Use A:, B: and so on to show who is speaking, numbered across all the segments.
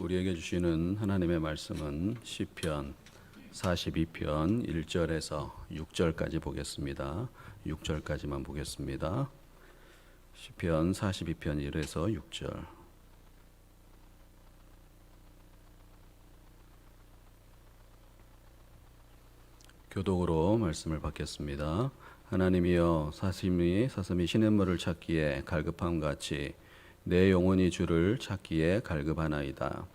A: 우리에게 주시는 하나님의 말씀은 시편 42편 1절에서 6절까지 보겠습니다. 6절까지만 보겠습니다. 시편 42편 1에서 6절. 교독으로 말씀을 받겠습니다. 하나님이여, 사슴이 시냇물을 찾기에 갈급함 같이 내 영혼이 주를 찾기에 갈급하나이다.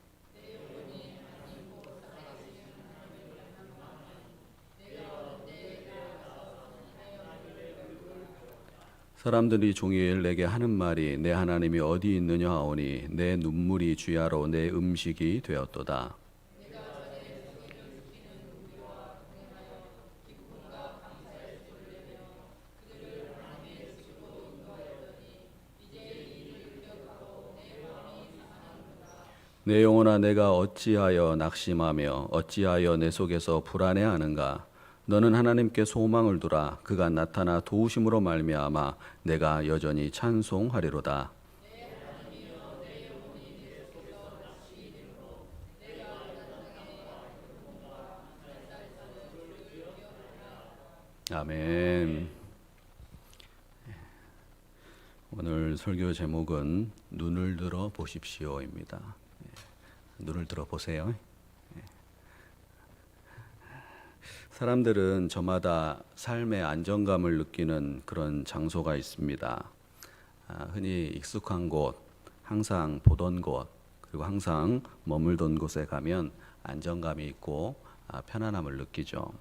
A: 사람들이 종일 내게 하는 말이 내 하나님이 어디 있느냐 하오니 내 눈물이 주야로 내 음식이 되었도다. 내 영혼아, 내가 어찌하여 낙심하며 어찌하여 내 속에서 불안해하는가? 너는 하나님께 소망을 두라. 그가 나타나 도우심으로 말미암아 내가 여전히 찬송하리로다. 아멘. 오늘 설교 제목은 눈을 들어 보십시오입니다. 눈을 들어 보세요. 사람들은 저마다 삶의 안정감을 느끼는 그런 장소가 있습니다. 흔히 익숙한 곳, 항상 보던 곳, 그리고 항상 머물던 곳에 가면 안정감이 있고 편안함을 느끼죠.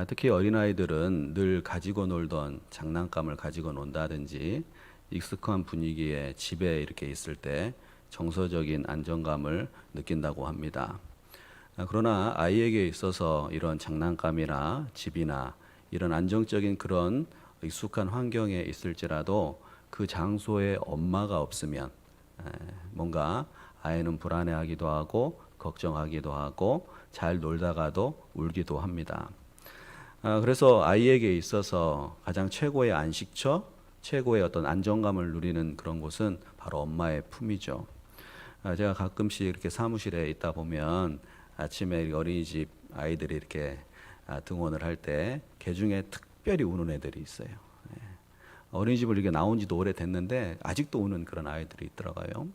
A: 특히 어린아이들은 늘 가지고 놀던 장난감을 가지고 논다든지 익숙한 분위기에 집에 이렇게 있을 때 정서적인 안정감을 느낀다고 합니다. 그러나 아이에게 있어서 이런 장난감이나 집이나 이런 안정적인 그런 익숙한 환경에 있을지라도 그 장소에 엄마가 없으면 뭔가 아이는 불안해하기도 하고 걱정하기도 하고 잘 놀다가도 울기도 합니다. 그래서 아이에게 있어서 가장 최고의 안식처, 최고의 어떤 안정감을 누리는 그런 곳은 바로 엄마의 품이죠. 제가 가끔씩 이렇게 사무실에 있다 보면 아침에 어린이집 아이들이 이렇게 등원을 할 때 개 중에 특별히 우는 애들이 있어요. 어린이집을 이렇게 나온 지도 오래됐는데 아직도 우는 그런 아이들이 있더라고요.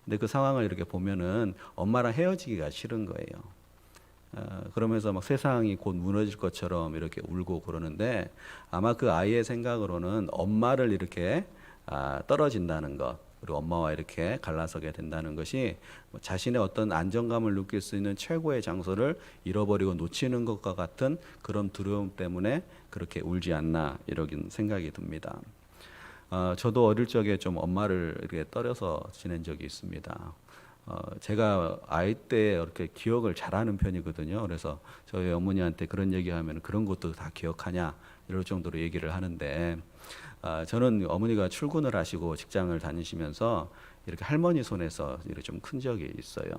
A: 근데 그 상황을 이렇게 보면은 엄마랑 헤어지기가 싫은 거예요. 그러면서 막 세상이 곧 무너질 것처럼 이렇게 울고 그러는데 아마 그 아이의 생각으로는 엄마를 이렇게 떨어진다는 것, 그리고 엄마와 이렇게 갈라서게 된다는 것이 자신의 어떤 안정감을 느낄 수 있는 최고의 장소를 잃어버리고 놓치는 것과 같은 그런 두려움 때문에 그렇게 울지 않나 이런 생각이 듭니다. 저도 어릴 적에 좀 엄마를 이렇게 떨어서 지낸 적이 있습니다. 제가 아이 때 이렇게 기억을 잘하는 편이거든요. 그래서 저희 어머니한테 그런 얘기하면 그런 것도 다 기억하냐 이럴 정도로 얘기를 하는데 저는 어머니가 출근을 하시고 직장을 다니시면서 이렇게 할머니 손에서 이렇게 좀 큰 적이 있어요.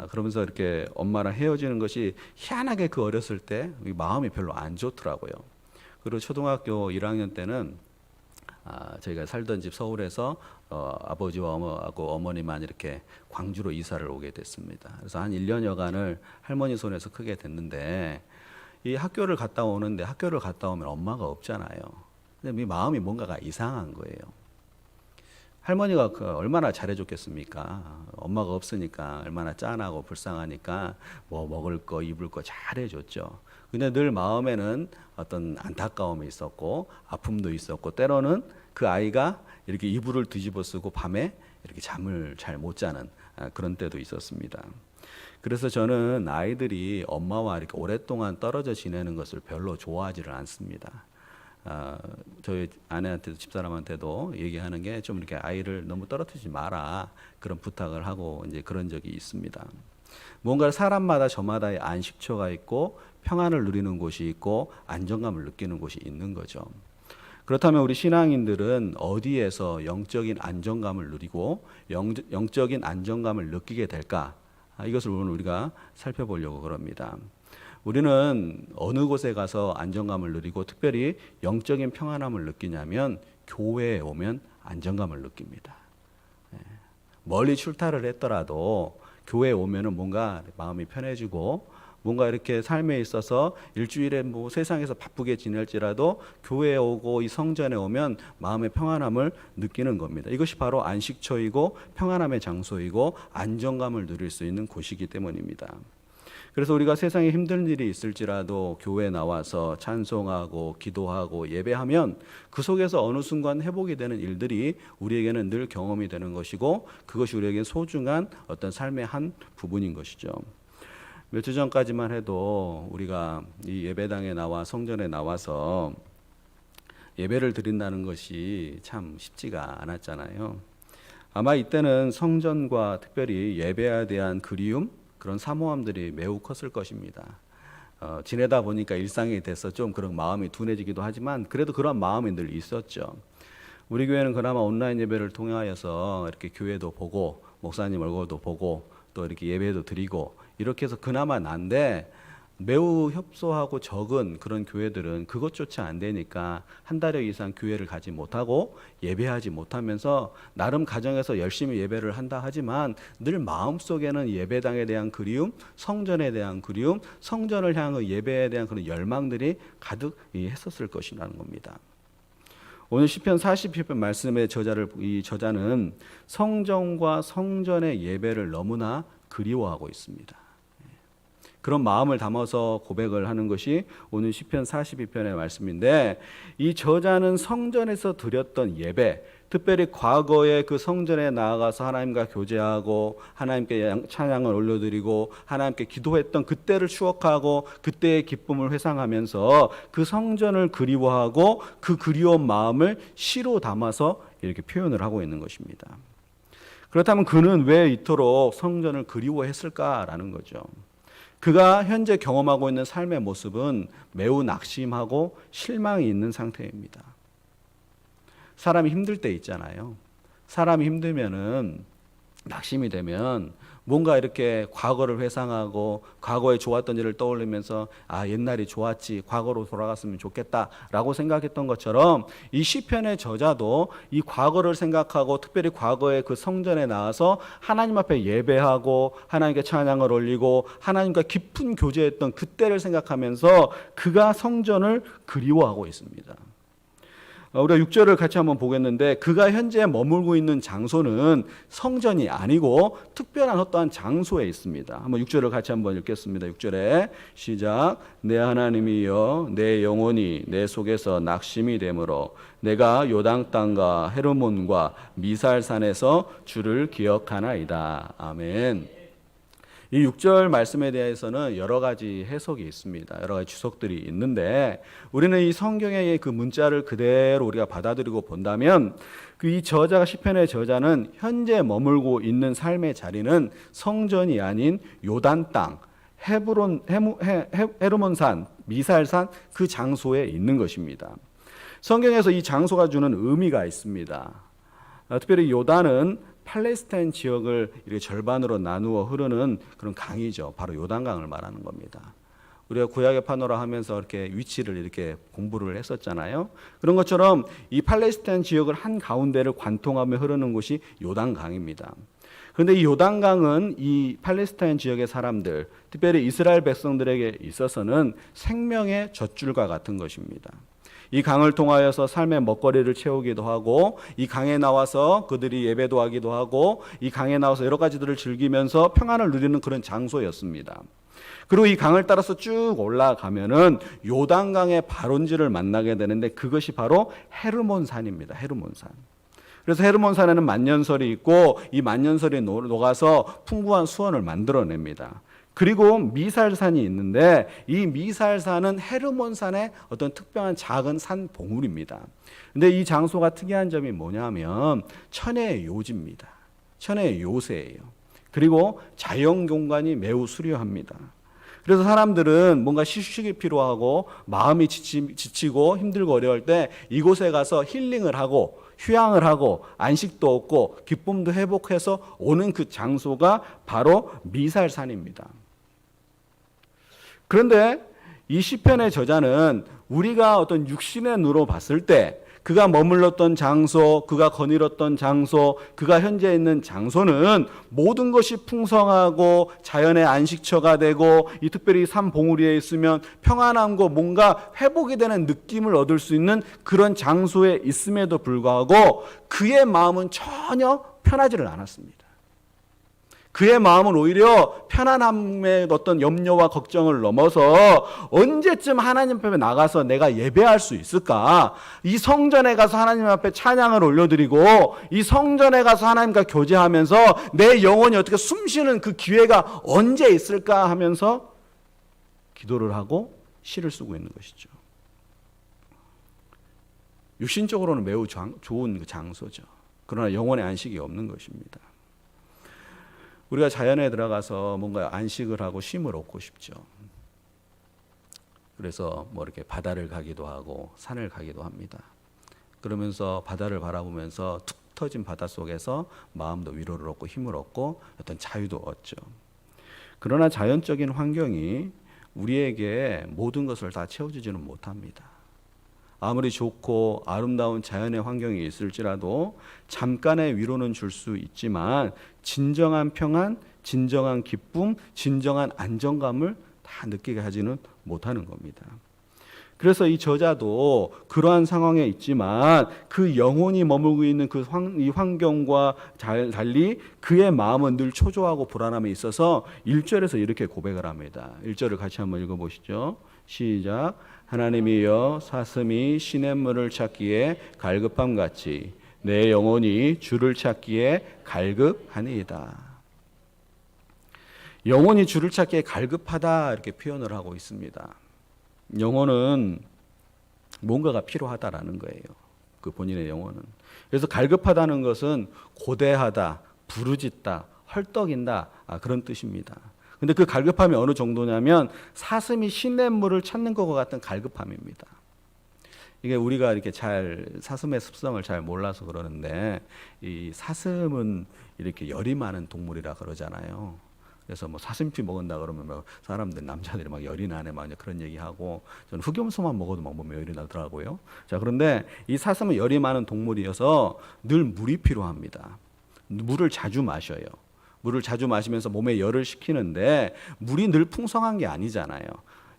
A: 그러면서 이렇게 엄마랑 헤어지는 것이 희한하게 그 어렸을 때 마음이 별로 안 좋더라고요. 그리고 초등학교 1학년 때는 저희가 살던 집 서울에서 아버지와 어머니만 이렇게 광주로 이사를 오게 됐습니다. 그래서 한 1년여간을 할머니 손에서 크게 됐는데 이 학교를 갔다 오는데 학교를 갔다 오면 엄마가 없잖아요. 근데 이 마음이 뭔가가 이상한 거예요. 할머니가 얼마나 잘해줬겠습니까? 엄마가 없으니까 얼마나 짠하고 불쌍하니까 뭐 먹을 거 입을 거 잘해줬죠. 근데 늘 마음에는 어떤 안타까움이 있었고 아픔도 있었고 때로는 그 아이가 이렇게 이불을 뒤집어 쓰고 밤에 이렇게 잠을 잘 못 자는 그런 때도 있었습니다. 그래서 저는 아이들이 엄마와 이렇게 오랫동안 떨어져 지내는 것을 별로 좋아하지를 않습니다. 저희 아내한테도 집사람한테도 얘기하는 게 좀 이렇게 아이를 너무 떨어뜨리지 마라 그런 부탁을 하고 이제 그런 적이 있습니다. 뭔가 사람마다 저마다의 안식처가 있고 평안을 누리는 곳이 있고 안정감을 느끼는 곳이 있는 거죠. 그렇다면 우리 신앙인들은 어디에서 영적인 안정감을 누리고 영적인 안정감을 느끼게 될까? 이것을 오늘 우리가 살펴보려고 그럽니다. 우리는 어느 곳에 가서 안정감을 누리고 특별히 영적인 평안함을 느끼냐면 교회에 오면 안정감을 느낍니다. 멀리 출타를 했더라도 교회에 오면은 뭔가 마음이 편해지고 뭔가 이렇게 삶에 있어서 일주일에 뭐 세상에서 바쁘게 지낼지라도 교회에 오고 이 성전에 오면 마음의 평안함을 느끼는 겁니다. 이것이 바로 안식처이고 평안함의 장소이고 안정감을 누릴 수 있는 곳이기 때문입니다. 그래서 우리가 세상에 힘든 일이 있을지라도 교회에 나와서 찬송하고 기도하고 예배하면 그 속에서 어느 순간 회복이 되는 일들이 우리에게는 늘 경험이 되는 것이고 그것이 우리에게 소중한 어떤 삶의 한 부분인 것이죠. 몇 주 전까지만 해도 우리가 이 예배당에 나와 성전에 나와서 예배를 드린다는 것이 참 쉽지가 않았잖아요. 아마 이때는 성전과 특별히 예배에 대한 그리움, 그런 사모함들이 매우 컸을 것입니다. 지내다 보니까 일상이 돼서 좀 그런 마음이 둔해지기도 하지만 그래도 그런 마음이 늘 있었죠. 우리 교회는 그나마 온라인 예배를 통하여서 이렇게 교회도 보고 목사님 얼굴도 보고 또 이렇게 예배도 드리고 이렇게 해서 그나마 난데 매우 협소하고 적은 그런 교회들은 그것조차 안 되니까 한 달여 이상 교회를 가지 못하고 예배하지 못하면서 나름 가정에서 열심히 예배를 한다 하지만 늘 마음속에는 예배당에 대한 그리움, 성전에 대한 그리움, 성전을 향한 예배에 대한 그런 열망들이 가득 했었을 것이라는 겁니다. 오늘 시편 42편 말씀의 이 저자는 성전과 성전의 예배를 너무나 그리워하고 있습니다. 그런 마음을 담아서 고백을 하는 것이 오늘 시편 42편의 말씀인데 이 저자는 성전에서 드렸던 예배, 특별히 과거에 그 성전에 나아가서 하나님과 교제하고 하나님께 찬양을 올려드리고 하나님께 기도했던 그때를 추억하고 그때의 기쁨을 회상하면서 그 성전을 그리워하고 그 그리운 마음을 시로 담아서 이렇게 표현을 하고 있는 것입니다. 그렇다면 그는 왜 이토록 성전을 그리워했을까라는 거죠. 그가 현재 경험하고 있는 삶의 모습은 매우 낙심하고 실망이 있는 상태입니다. 사람이 힘들 때 있잖아요. 사람이 힘들면은 낙심이 되면 뭔가 이렇게 과거를 회상하고 과거에 좋았던 일을 떠올리면서 아 옛날이 좋았지 과거로 돌아갔으면 좋겠다라고 생각했던 것처럼 이 시편의 저자도 이 과거를 생각하고 특별히 과거의 그 성전에 나와서 하나님 앞에 예배하고 하나님께 찬양을 올리고 하나님과 깊은 교제했던 그때를 생각하면서 그가 성전을 그리워하고 있습니다. 우리가 6절을 같이 한번 보겠는데 그가 현재 머물고 있는 장소는 성전이 아니고 특별한 어떠한 장소에 있습니다. 한번 6절을 같이 한번 읽겠습니다. 6절에 시작. 내 하나님이여 내 영혼이 내 속에서 낙심이 되므로 내가 요당 땅과 헤르몬과 미살산에서 주를 기억하나이다. 아멘. 이 6절 말씀에 대해서는 여러 가지 해석이 있습니다. 여러 가지 주석들이 있는데 우리는 이 성경의 그 문자를 그대로 우리가 받아들이고 본다면 그 이 저자가 시편의 저자는 현재 머물고 있는 삶의 자리는 성전이 아닌 요단 땅, 헤르몬산, 미살산 그 장소에 있는 것입니다. 성경에서 이 장소가 주는 의미가 있습니다. 특별히 요단은 팔레스타인 지역을 이렇게 절반으로 나누어 흐르는 그런 강이죠. 바로 요단강을 말하는 겁니다. 우리가 구약의 파노라 하면서 이렇게 위치를 이렇게 공부를 했었잖아요. 그런 것처럼 이 팔레스타인 지역을 한 가운데를 관통하며 흐르는 곳이 요단강입니다. 그런데 이 요단강은 이 팔레스타인 지역의 사람들, 특별히 이스라엘 백성들에게 있어서는 생명의 젖줄과 같은 것입니다. 이 강을 통하여서 삶의 먹거리를 채우기도 하고 이 강에 나와서 그들이 예배도 하기도 하고 이 강에 나와서 여러 가지들을 즐기면서 평안을 누리는 그런 장소였습니다. 그리고 이 강을 따라서 쭉 올라가면은 요단강의 발원지를 만나게 되는데 그것이 바로 헤르몬산입니다. 헤르몬산. 그래서 헤르몬산에는 만년설이 있고 이 만년설이 녹아서 풍부한 수원을 만들어냅니다. 그리고 미살산이 있는데 이 미살산은 헤르몬산의 어떤 특별한 작은 산 봉우리입니다. 근데 이 장소가 특이한 점이 뭐냐면 천혜의 요지입니다. 천혜의 요새예요. 그리고 자연 공간이 매우 수려합니다. 그래서 사람들은 뭔가 휴식이 필요하고 마음이 지치고 힘들고 어려울 때 이곳에 가서 힐링을 하고 휴양을 하고 안식도 얻고 기쁨도 회복해서 오는 그 장소가 바로 미살산입니다. 그런데 이 시편의 저자는 우리가 어떤 육신의 눈으로 봤을 때 그가 머물렀던 장소, 그가 거닐었던 장소, 그가 현재 있는 장소는 모든 것이 풍성하고 자연의 안식처가 되고 이 특별히 산 봉우리에 있으면 평안함과 뭔가 회복이 되는 느낌을 얻을 수 있는 그런 장소에 있음에도 불구하고 그의 마음은 전혀 편하지를 않았습니다. 그의 마음은 오히려 편안함의 어떤 염려와 걱정을 넘어서 언제쯤 하나님 앞에 나가서 내가 예배할 수 있을까? 이 성전에 가서 하나님 앞에 찬양을 올려드리고 이 성전에 가서 하나님과 교제하면서 내 영혼이 어떻게 숨쉬는 그 기회가 언제 있을까 하면서 기도를 하고 시를 쓰고 있는 것이죠. 육신적으로는 매우 좋은 장소죠. 그러나 영혼의 안식이 없는 것입니다. 우리가 자연에 들어가서 뭔가 안식을 하고 쉼을 얻고 싶죠. 그래서 뭐 이렇게 바다를 가기도 하고 산을 가기도 합니다. 그러면서 바다를 바라보면서 툭 터진 바다 속에서 마음도 위로를 얻고 힘을 얻고 어떤 자유도 얻죠. 그러나 자연적인 환경이 우리에게 모든 것을 다 채워주지는 못합니다. 아무리 좋고 아름다운 자연의 환경이 있을지라도 잠깐의 위로는 줄 수 있지만 진정한 평안, 진정한 기쁨, 진정한 안정감을 다 느끼게 하지는 못하는 겁니다. 그래서 이 저자도 그러한 상황에 있지만 그 영혼이 머물고 있는 이 환경과 달리 그의 마음은 늘 초조하고 불안함에 있어서 1절에서 이렇게 고백을 합니다. 1절을 같이 한번 읽어보시죠. 시작. 하나님이여 사슴이 시냇물을 찾기에 갈급함같이 내 영혼이 주를 찾기에 갈급하니이다. 영혼이 주를 찾기에 갈급하다 이렇게 표현을 하고 있습니다. 영혼은 뭔가가 필요하다라는 거예요. 그 본인의 영혼은. 그래서 갈급하다는 것은 고대하다, 부르짖다, 헐떡인다 그런 뜻입니다. 근데 그 갈급함이 어느 정도냐면 사슴이 시냇물을 찾는 것과 같은 갈급함입니다. 이게 우리가 이렇게 사슴의 습성을 잘 몰라서 그러는데 이 사슴은 이렇게 열이 많은 동물이라 그러잖아요. 그래서 뭐 사슴피 먹은다 그러면 뭐 사람들 남자들이 막 열이 나네 막 그런 얘기하고 저는 흑염소만 먹어도 막 몸에 열이 나더라고요. 자, 그런데 이 사슴은 열이 많은 동물이어서 늘 물이 필요합니다. 물을 자주 마셔요. 물을 자주 마시면서 몸에 열을 식히는데 물이 늘 풍성한 게 아니잖아요.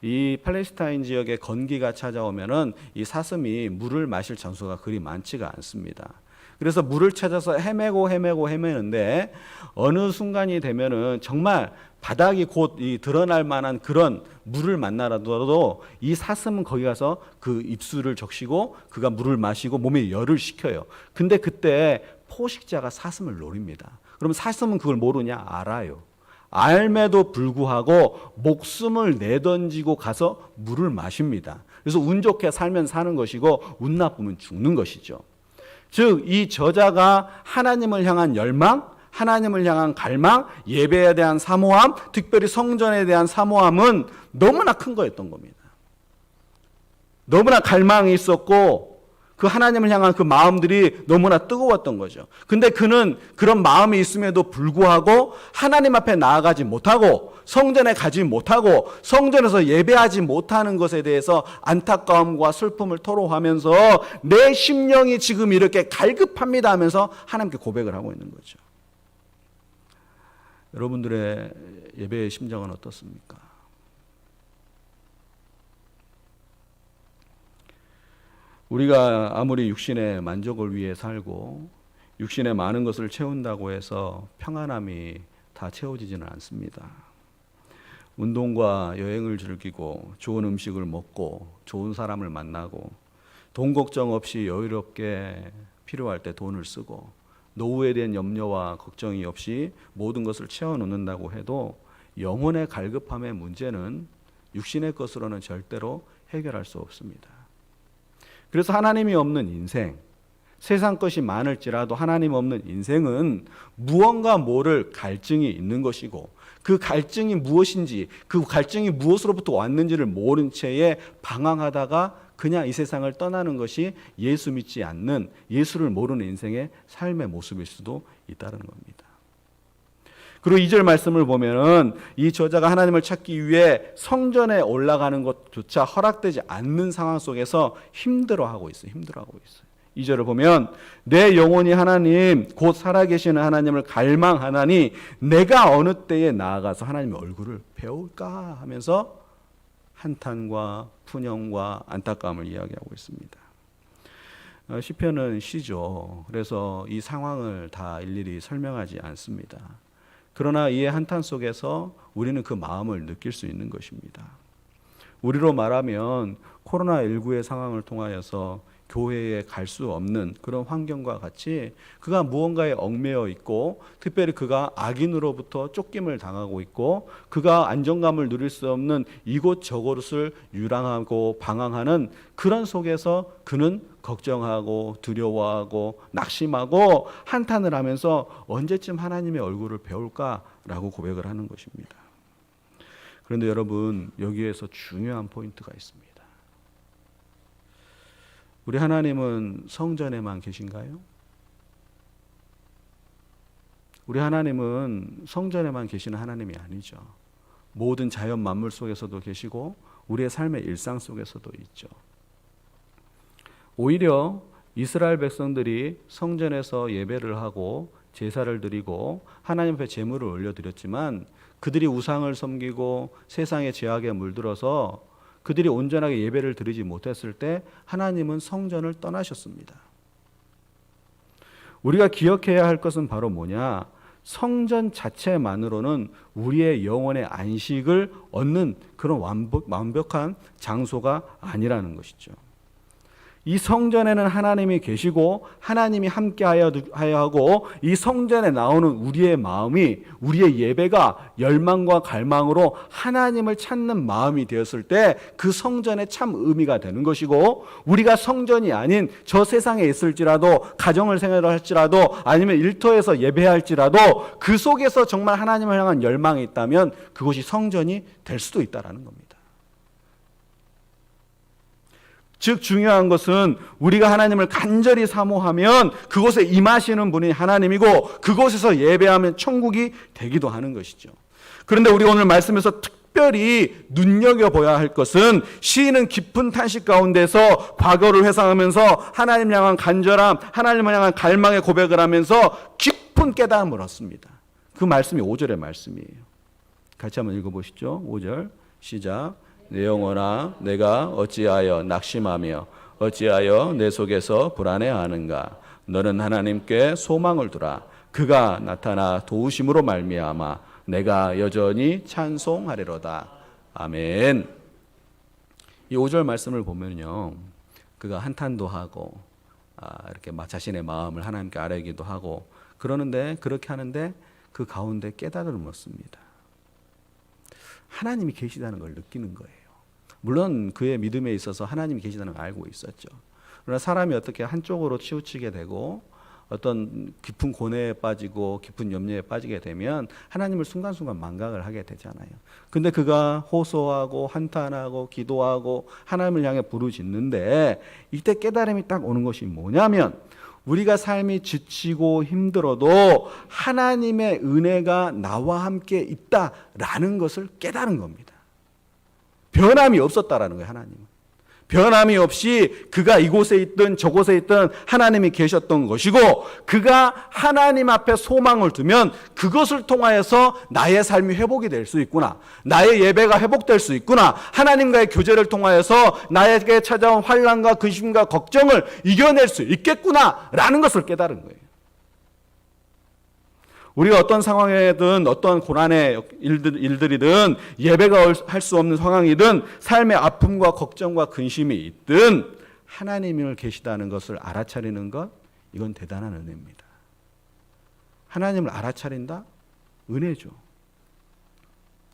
A: 이 팔레스타인 지역에 건기가 찾아오면은 이 사슴이 물을 마실 장소가 그리 많지가 않습니다. 그래서 물을 찾아서 헤매는데 어느 순간이 되면은 정말 바닥이 곧 드러날 만한 그런 물을 만나라도 이 사슴은 거기 가서 그 입술을 적시고 그가 물을 마시고 몸에 열을 식혀요. 근데 그때 포식자가 사슴을 노립니다. 그럼 사슴은 그걸 모르냐? 알아요. 알매도 불구하고 목숨을 내던지고 가서 물을 마십니다. 그래서 운 좋게 살면 사는 것이고 운 나쁘면 죽는 것이죠. 즉 이 저자가 하나님을 향한 열망, 하나님을 향한 갈망, 예배에 대한 사모함, 특별히 성전에 대한 사모함은 너무나 큰 거였던 겁니다. 너무나 갈망이 있었고 그 하나님을 향한 그 마음들이 너무나 뜨거웠던 거죠. 근데 그는 그런 마음이 있음에도 불구하고 하나님 앞에 나아가지 못하고 성전에 가지 못하고 성전에서 예배하지 못하는 것에 대해서 안타까움과 슬픔을 토로하면서 내 심령이 지금 이렇게 갈급합니다 하면서 하나님께 고백을 하고 있는 거죠. 여러분들의 예배의 심정은 어떻습니까? 우리가 아무리 육신의 만족을 위해 살고 육신의 많은 것을 채운다고 해서 평안함이 다 채워지지는 않습니다. 운동과 여행을 즐기고 좋은 음식을 먹고 좋은 사람을 만나고 돈 걱정 없이 여유롭게 필요할 때 돈을 쓰고 노후에 대한 염려와 걱정이 없이 모든 것을 채워놓는다고 해도 영혼의 갈급함의 문제는 육신의 것으로는 절대로 해결할 수 없습니다. 그래서 하나님이 없는 인생, 세상 것이 많을지라도 하나님 없는 인생은 무언가 모를 갈증이 있는 것이고 그 갈증이 무엇인지 그 갈증이 무엇으로부터 왔는지를 모른 채에 방황하다가 그냥 이 세상을 떠나는 것이 예수 믿지 않는 예수를 모르는 인생의 삶의 모습일 수도 있다는 겁니다. 그리고 2절 말씀을 보면은 이 저자가 하나님을 찾기 위해 성전에 올라가는 것조차 허락되지 않는 상황 속에서 힘들어하고 있어요. 2절을 보면 내 영혼이 하나님 곧 살아계시는 하나님을 갈망하나니 내가 어느 때에 나아가서 하나님의 얼굴을 배울까 하면서 한탄과 푸념과 안타까움을 이야기하고 있습니다. 시편은 시죠. 그래서 이 상황을 다 일일이 설명하지 않습니다. 그러나 이의 한탄 속에서 우리는 그 마음을 느낄 수 있는 것입니다. 우리로 말하면 코로나19의 상황을 통하여서 교회에 갈 수 없는 그런 환경과 같이 그가 무언가에 얽매여 있고 특별히 그가 악인으로부터 쫓김을 당하고 있고 그가 안정감을 누릴 수 없는 이곳저곳을 유랑하고 방황하는 그런 속에서 그는 걱정하고 두려워하고 낙심하고 한탄을 하면서 언제쯤 하나님의 얼굴을 배울까라고 고백을 하는 것입니다. 그런데 여러분, 여기에서 중요한 포인트가 있습니다. 우리 하나님은 성전에만 계신가요? 우리 하나님은 성전에만 계시는 하나님이 아니죠. 모든 자연 만물 속에서도 계시고 우리의 삶의 일상 속에서도 있죠. 오히려 이스라엘 백성들이 성전에서 예배를 하고 제사를 드리고 하나님 앞에 제물을 올려드렸지만 그들이 우상을 섬기고 세상의 죄악에 물들어서 그들이 온전하게 예배를 드리지 못했을 때 하나님은 성전을 떠나셨습니다. 우리가 기억해야 할 것은 바로 뭐냐? 성전 자체만으로는 우리의 영혼의 안식을 얻는 그런 완벽한 장소가 아니라는 것이죠. 이 성전에는 하나님이 계시고 하나님이 함께하여 하고 이 성전에 나오는 우리의 마음이 우리의 예배가 열망과 갈망으로 하나님을 찾는 마음이 되었을 때 그 성전에 참 의미가 되는 것이고 우리가 성전이 아닌 저 세상에 있을지라도 가정을 생활을 할지라도 아니면 일터에서 예배할지라도 그 속에서 정말 하나님을 향한 열망이 있다면 그것이 성전이 될 수도 있다는 겁니다. 즉 중요한 것은 우리가 하나님을 간절히 사모하면 그곳에 임하시는 분이 하나님이고 그곳에서 예배하면 천국이 되기도 하는 것이죠. 그런데 우리 오늘 말씀에서 특별히 눈여겨봐야 할 것은 시인은 깊은 탄식 가운데서 과거를 회상하면서 하나님 향한 간절함, 하나님을 향한 갈망의 고백을 하면서 깊은 깨달음을 얻습니다. 그 말씀이 5절의 말씀이에요. 같이 한번 읽어보시죠. 5절 시작. 내 영혼아 내가 어찌하여 낙심하며 어찌하여 내 속에서 불안해하는가. 너는 하나님께 소망을 두라. 그가 나타나 도우심으로 말미암아 내가 여전히 찬송하리로다. 아멘. 이 5절 말씀을 보면요, 그가 한탄도 하고 이렇게 자신의 마음을 하나님께 아뢰기도 하고 그러는데 그렇게 하는데 그 가운데 깨달음을 얻습니다. 하나님이 계시다는 걸 느끼는 거예요. 물론 그의 믿음에 있어서 하나님이 계시다는 걸 알고 있었죠. 그러나 사람이 어떻게 한쪽으로 치우치게 되고 어떤 깊은 고뇌에 빠지고 깊은 염려에 빠지게 되면 하나님을 순간순간 망각을 하게 되잖아요. 근데 그가 호소하고 한탄하고 기도하고 하나님을 향해 부르짖는데 이때 깨달음이 딱 오는 것이 뭐냐면 우리가 삶이 지치고 힘들어도 하나님의 은혜가 나와 함께 있다라는 것을 깨달은 겁니다. 변함이 없었다라는 거예요. 하나님은. 변함이 없이 그가 이곳에 있든 저곳에 있든 하나님이 계셨던 것이고 그가 하나님 앞에 소망을 두면 그것을 통하여서 나의 삶이 회복이 될 수 있구나. 나의 예배가 회복될 수 있구나. 하나님과의 교제를 통하여서 나에게 찾아온 환난과 근심과 걱정을 이겨낼 수 있겠구나 라는 것을 깨달은 거예요. 우리가 어떤 상황이든 어떤 고난의 일들이든 예배가 할 수 없는 상황이든 삶의 아픔과 걱정과 근심이 있든 하나님을 계시다는 것을 알아차리는 것, 이건 대단한 은혜입니다. 하나님을 알아차린다? 은혜죠.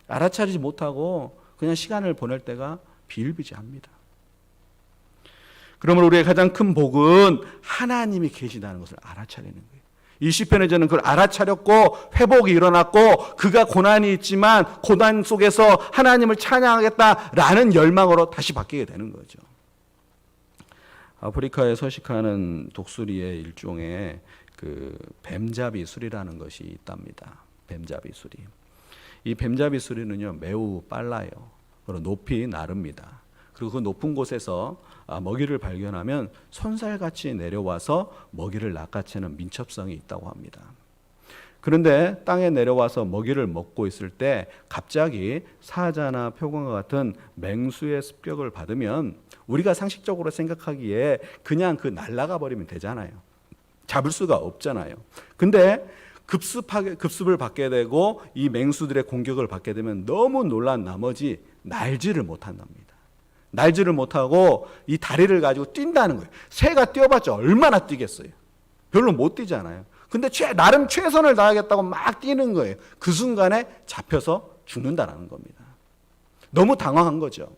A: 알아차리지 못하고 그냥 시간을 보낼 때가 비일비재합니다. 그러므로 우리의 가장 큰 복은 하나님이 계시다는 것을 알아차리는 거예요. 이 시편에 저는 그걸 알아차렸고 회복이 일어났고 그가 고난이 있지만 고난 속에서 하나님을 찬양하겠다라는 열망으로 다시 바뀌게 되는 거죠. 아프리카에 서식하는 독수리의 일종의 그 뱀잡이 수리라는 것이 있답니다. 뱀잡이 수리. 이 뱀잡이 수리는요 매우 빨라요. 그리고 높이 나릅니다. 그리고 그 높은 곳에서 먹이를 발견하면 손살같이 내려와서 먹이를 낚아채는 민첩성이 있다고 합니다. 그런데 땅에 내려와서 먹이를 먹고 있을 때 갑자기 사자나 표범과 같은 맹수의 습격을 받으면 우리가 상식적으로 생각하기에 그냥 날아가 버리면 되잖아요. 잡을 수가 없잖아요. 근데 급습을 받게 되고 이 맹수들의 공격을 받게 되면 너무 놀란 나머지 날지를 못한답니다. 날지를 못하고 이 다리를 가지고 뛴다는 거예요. 새가 뛰어봤자 얼마나 뛰겠어요? 별로 못 뛰잖아요. 근데 나름 최선을 다하겠다고 막 뛰는 거예요. 그 순간에 잡혀서 죽는다는 겁니다. 너무 당황한 거죠.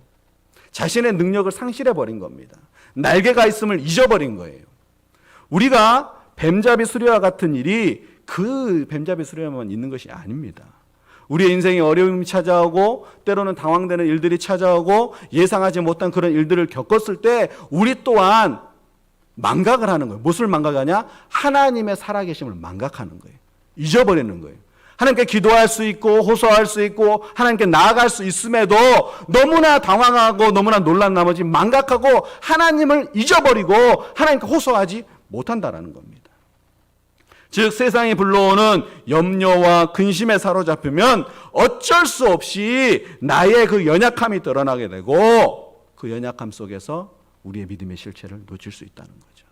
A: 자신의 능력을 상실해버린 겁니다. 날개가 있음을 잊어버린 거예요. 우리가 뱀잡이 수레와 같은 일이 그 뱀잡이 수레만 있는 것이 아닙니다. 우리의 인생에 어려움이 찾아오고 때로는 당황되는 일들이 찾아오고 예상하지 못한 그런 일들을 겪었을 때 우리 또한 망각을 하는 거예요. 무엇을 망각하냐? 하나님의 살아계심을 망각하는 거예요. 잊어버리는 거예요. 하나님께 기도할 수 있고 호소할 수 있고 하나님께 나아갈 수 있음에도 너무나 당황하고 너무나 놀란 나머지 망각하고 하나님을 잊어버리고 하나님께 호소하지 못한다라는 겁니다. 즉 세상이 불러오는 염려와 근심에 사로잡히면 어쩔 수 없이 나의 그 연약함이 드러나게 되고 그 연약함 속에서 우리의 믿음의 실체를 놓칠 수 있다는 거죠.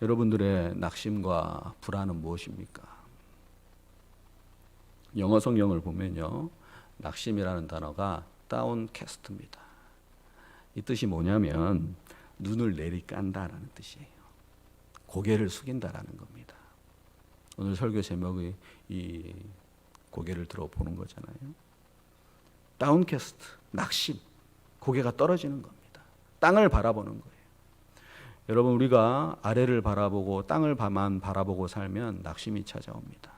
A: 여러분들의 낙심과 불안은 무엇입니까? 영어 성경을 보면요, 낙심이라는 단어가 다운캐스트입니다. 이 뜻이 뭐냐면 눈을 내리깐다라는 뜻이에요. 고개를 숙인다라는 겁니다. 오늘 설교 제목이 이 고개를 들어보는 거잖아요. 다운캐스트, 낙심, 고개가 떨어지는 겁니다. 땅을 바라보는 거예요. 여러분, 우리가 아래를 바라보고 땅을만 바라보고 살면 낙심이 찾아옵니다.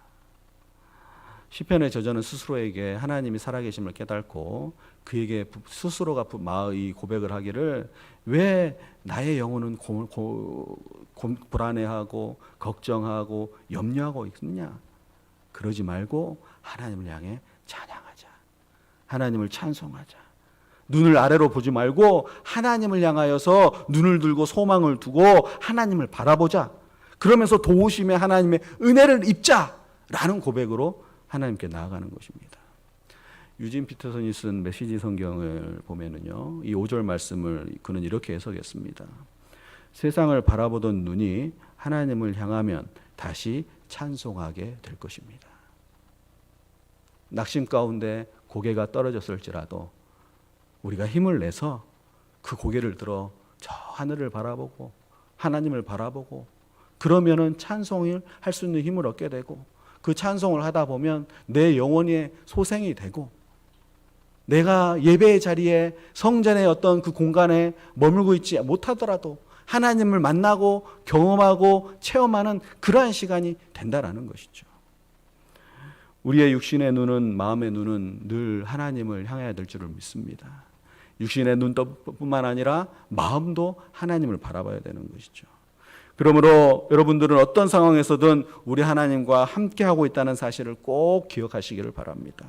A: 시편의 저자는 스스로에게 하나님이 살아계심을 깨닫고 그에게 스스로가 이 고백을 하기를 왜 나의 영혼은 불안해하고 걱정하고 염려하고 있느냐? 그러지 말고 하나님을 향해 찬양하자. 하나님을 찬송하자. 눈을 아래로 보지 말고 하나님을 향하여서 눈을 들고 소망을 두고 하나님을 바라보자. 그러면서 도우심의 하나님의 은혜를 입자라는 고백으로 하나님께 나아가는 것입니다. 유진 피터슨이 쓴 메시지 성경을 보면은요, 이 5절 말씀을 그는 이렇게 해석했습니다. 세상을 바라보던 눈이 하나님을 향하면 다시 찬송하게 될 것입니다. 낙심 가운데 고개가 떨어졌을지라도 우리가 힘을 내서 그 고개를 들어 저 하늘을 바라보고 하나님을 바라보고 그러면은 찬송을 할 수 있는 힘을 얻게 되고 그 찬송을 하다 보면 내 영혼의 소생이 되고 내가 예배의 자리에 성전의 어떤 그 공간에 머물고 있지 못하더라도 하나님을 만나고 경험하고 체험하는 그러한 시간이 된다라는 것이죠. 우리의 육신의 눈은, 마음의 눈은 늘 하나님을 향해야 될 줄을 믿습니다. 육신의 눈뿐만 아니라 마음도 하나님을 바라봐야 되는 것이죠. 그러므로 여러분들은 어떤 상황에서든 우리 하나님과 함께하고 있다는 사실을 꼭 기억하시기를 바랍니다.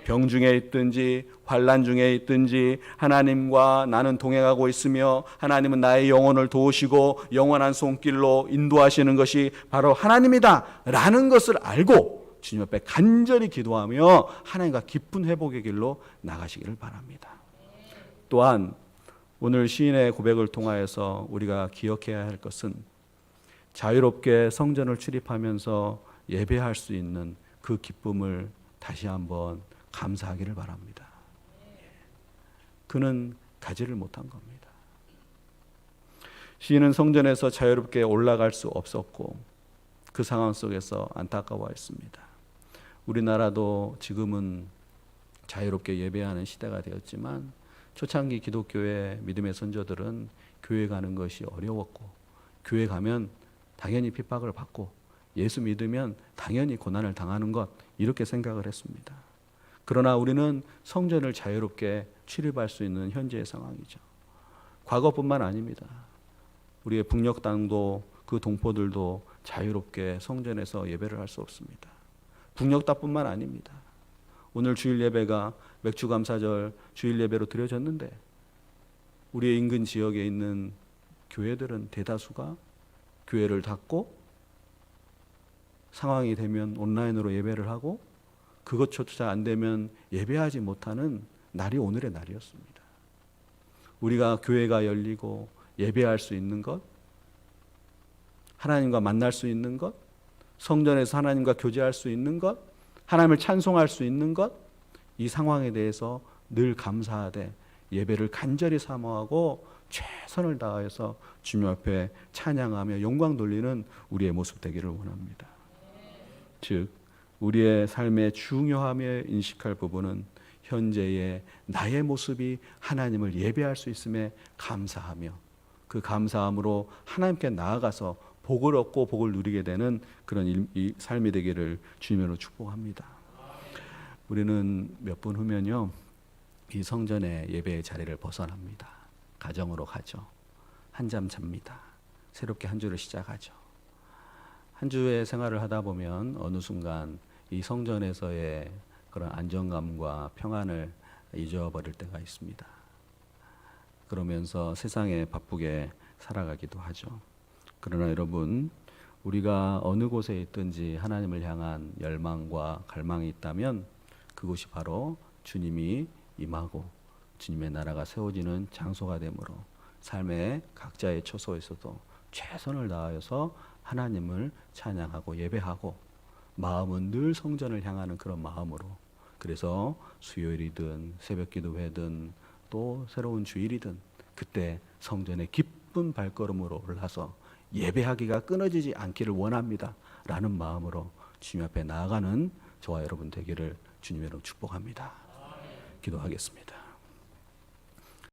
A: 병 중에 있든지 환난 중에 있든지 하나님과 나는 동행하고 있으며 하나님은 나의 영혼을 도우시고 영원한 손길로 인도하시는 것이 바로 하나님이다 라는 것을 알고 주님 앞에 간절히 기도하며 하나님과 깊은 회복의 길로 나가시기를 바랍니다. 또한 오늘 시인의 고백을 통하여서 우리가 기억해야 할 것은 자유롭게 성전을 출입하면서 예배할 수 있는 그 기쁨을 다시 한번 감사하기를 바랍니다. 그는 가지를 못한 겁니다. 시인은 성전에서 자유롭게 올라갈 수 없었고 그 상황 속에서 안타까워했습니다. 우리나라도 지금은 자유롭게 예배하는 시대가 되었지만 초창기 기독교의 믿음의 선조들은 교회 가는 것이 어려웠고 교회 가면 당연히 핍박을 받고 예수 믿으면 당연히 고난을 당하는 것 이렇게 생각을 했습니다. 그러나 우리는 성전을 자유롭게 출입할 수 있는 현재의 상황이죠. 과거뿐만 아닙니다. 우리의 북녘 땅도 그 동포들도 자유롭게 성전에서 예배를 할 수 없습니다. 북녘 땅뿐만 아닙니다. 오늘 주일 예배가 맥주감사절 주일 예배로 드려졌는데 우리의 인근 지역에 있는 교회들은 대다수가 교회를 닫고 상황이 되면 온라인으로 예배를 하고 그것조차 안 되면 예배하지 못하는 날이 오늘의 날이었습니다. 우리가 교회가 열리고 예배할 수 있는 것, 하나님과 만날 수 있는 것, 성전에서 하나님과 교제할 수 있는 것, 하나님을 찬송할 수 있는 것, 이 상황에 대해서 늘 감사하되 예배를 간절히 사모하고 최선을 다해서 주님 앞에 찬양하며 영광 돌리는 우리의 모습 되기를 원합니다. 즉 우리의 삶의 중요함에 인식할 부분은 현재의 나의 모습이 하나님을 예배할 수 있음에 감사하며 그 감사함으로 하나님께 나아가서 복을 얻고 복을 누리게 되는 그런 이 삶이 되기를 주님으로 축복합니다. 우리는 몇 분 후면요 이 성전의 예배의 자리를 벗어납니다. 가정으로 가죠. 한잠 잡니다. 새롭게 한 주를 시작하죠. 한 주의 생활을 하다 보면 어느 순간 이 성전에서의 그런 안정감과 평안을 잊어버릴 때가 있습니다. 그러면서 세상에 바쁘게 살아가기도 하죠. 그러나 여러분, 우리가 어느 곳에 있든지 하나님을 향한 열망과 갈망이 있다면 그곳이 바로 주님이 임하고 주님의 나라가 세워지는 장소가 되므로 삶의 각자의 처소에서도 최선을 다하여서 하나님을 찬양하고 예배하고 마음은 늘 성전을 향하는 그런 마음으로, 그래서 수요일이든 새벽기도회든 또 새로운 주일이든 그때 성전에 기쁜 발걸음으로 올라서 예배하기가 끊어지지 않기를 원합니다 라는 마음으로 주님 앞에 나아가는 저와 여러분 되기를 주님의 이름으로 축복합니다. 기도하겠습니다.